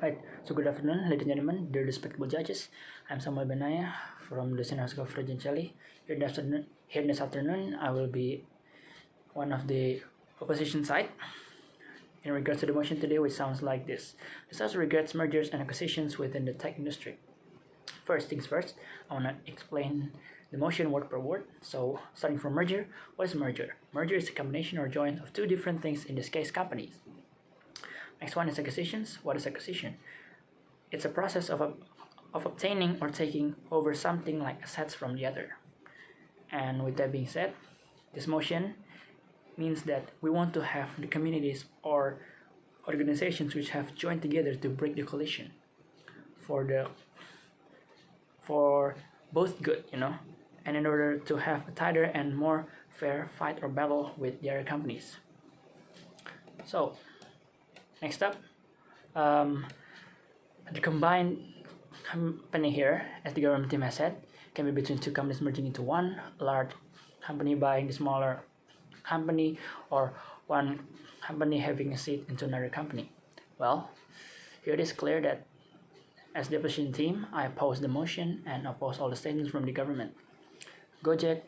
Right, so good afternoon, ladies and gentlemen, dear respectable judges. I'm Samuel Benaya from the Senate of Regina Caeli. Here this afternoon, I will be one of the opposition side in regards to the motion today, which sounds like this. This also regards mergers and acquisitions within the tech industry. First things first, I want to explain the motion word per word. So, starting from merger, what is merger? Merger is a combination or joint of two different things, in this case, companies. Next one is acquisitions. What is acquisition? It's a process of obtaining or taking over something like assets from the other. And with that being said, this motion means that we want to have the communities or organizations which have joined together to break the collision for both good, and in order to have a tighter and more fair fight or battle with the other companies. So, next up, the combined company here, as the government team has said, can be between two companies merging into one, a large company buying the smaller company, or one company having a seat into another company. Well, here it is clear that as the opposition team, I oppose the motion and oppose all the statements from the government. Gojek,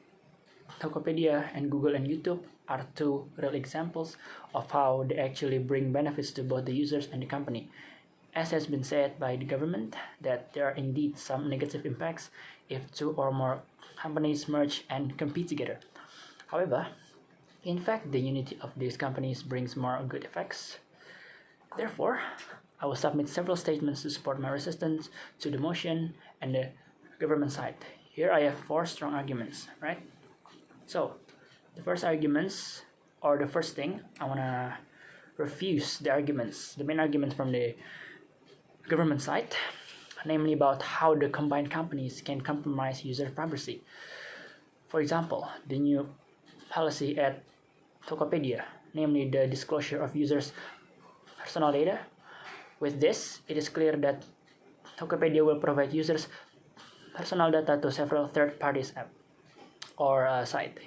Tokopedia, and Google and YouTube are two real examples of how they actually bring benefits to both the users and the company. As has been said by the government, that there are indeed some negative impacts if two or more companies merge and compete together. However, in fact, the unity of these companies brings more good effects. Therefore, I will submit several statements to support my resistance to the motion and the government side. Here I have 4 strong arguments, right? So, the first arguments, or the first thing, I want to refuse the main arguments from the government side, namely about how the combined companies can compromise user privacy. For example, the new policy at Tokopedia, namely the disclosure of users' personal data. With this, it is clear that Tokopedia will provide users' personal data to several third parties app or site.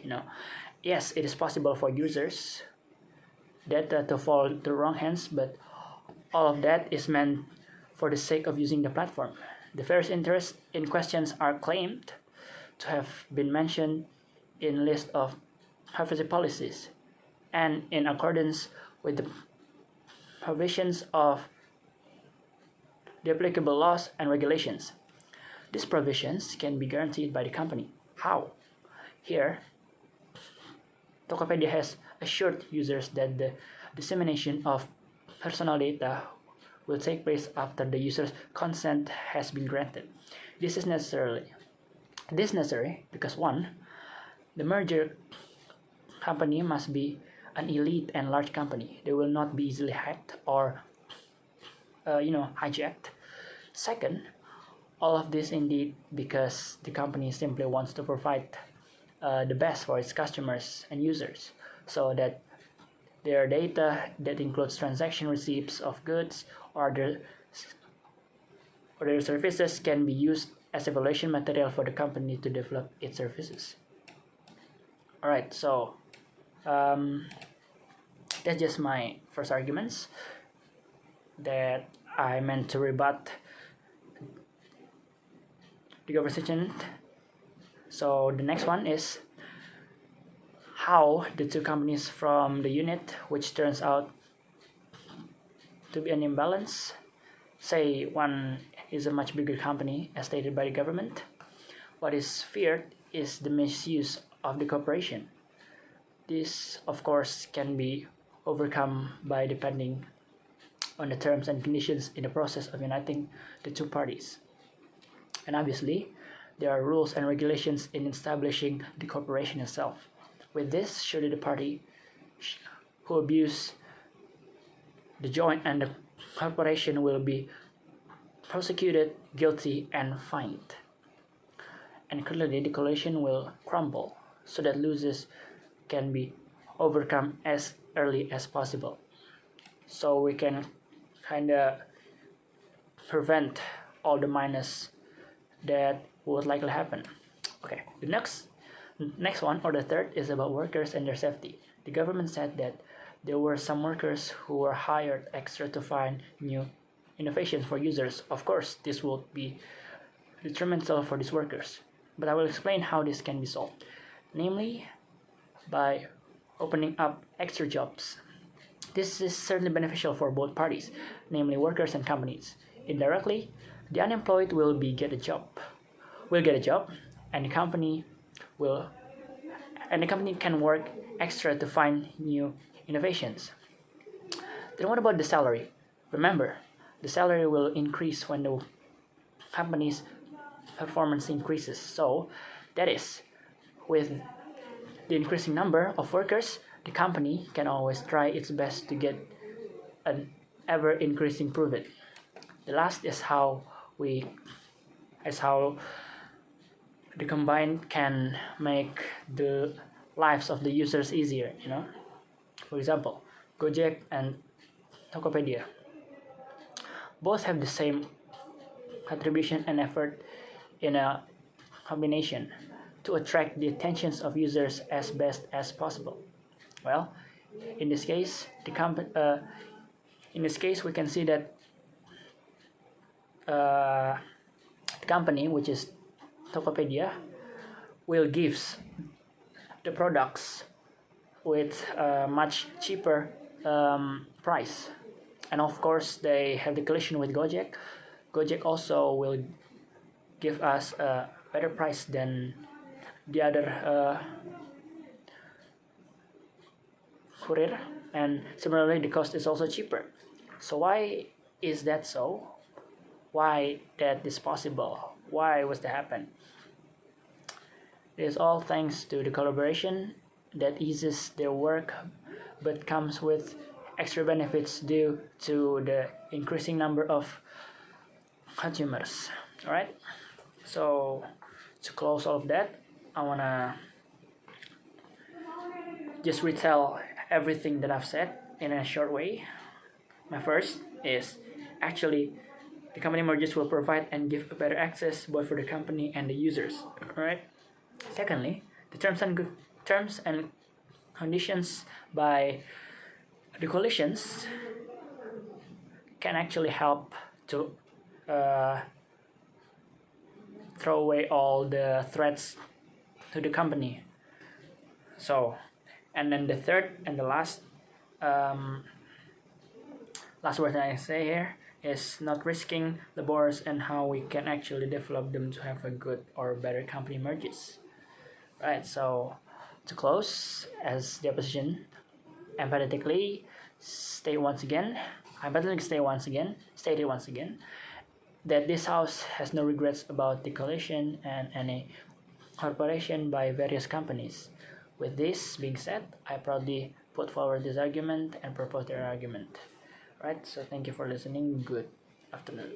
Yes, it is possible for users' data to fall to the wrong hands, but all of that is meant for the sake of using the platform. The various interests in questions are claimed to have been mentioned in list of privacy policies and in accordance with the provisions of the applicable laws and regulations. These provisions can be guaranteed by the company. How? Here, Tokopedia has assured users that the dissemination of personal data will take place after the user's consent has been granted. This is necessary because 1. The merger company must be an elite and large company. They will not be easily hacked or hijacked. Second, all of this indeed because the company simply wants to provide the best for its customers and users, so that their data that includes transaction receipts of goods or their services can be used as evaluation material for the company to develop its services. Alright, so that's just my first arguments that I meant to rebut the conversation. So the next one is how the two companies from the unit, which turns out to be an imbalance, say one is a much bigger company as stated by the government. What is feared is the misuse of the cooperation. This, of course, can be overcome by depending on the terms and conditions in the process of uniting the two parties. And obviously, there are rules and regulations in establishing the corporation itself. With this, surely the party who abuse the joint and the corporation will be prosecuted, guilty, and fined. And clearly, the coalition will crumble so that losers can be overcome as early as possible. So we can kind of prevent all the minus that would likely happen. Okay, the next one, or the third, is about workers and their safety. The government said that there were some workers who were hired extra to find new innovations for users, of course, this will be detrimental for these workers. But I will explain how this can be solved, namely by opening up extra jobs. This is certainly beneficial for both parties, namely workers and companies. Indirectly, the unemployed will get a job, and the company can work extra to find new innovations. Then what about the salary? Remember, the salary will increase when the company's performance increases. So that is, with the increasing number of workers, the company can always try its best to get an ever increasing profit. The last is how the combined can make the lives of the users easier. For example, Gojek and Tokopedia both have the same contribution and effort in a combination to attract the attentions of users as best as possible. Well, in this case, we can see that the company, which is Tokopedia, will give the products with a much cheaper price, and of course they have the collision with Gojek. Gojek also will give us a better price than the other courier, and similarly the cost is also cheaper. So why is that so? Why that is possible? Why was that happen? It is all thanks to the collaboration that eases their work but comes with extra benefits due to the increasing number of consumers. Alright, so to close all of that, I wanna just retell everything that I've said in a short way. My first is actually the company mergers will provide and give a better access both for the company and the users. Alright. Secondly, the terms and conditions by the coalitions can actually help to throw away all the threats to the company. So, and then the third and the last word that I say here is not risking the boards and how we can actually develop them to have a good or better company merges. Right, so to close, as the opposition empathetically stated once again, that this House has no regrets about the coalition and any corporation by various companies. With this being said, I proudly put forward this argument and propose their argument. Right, so thank you for listening. Good afternoon.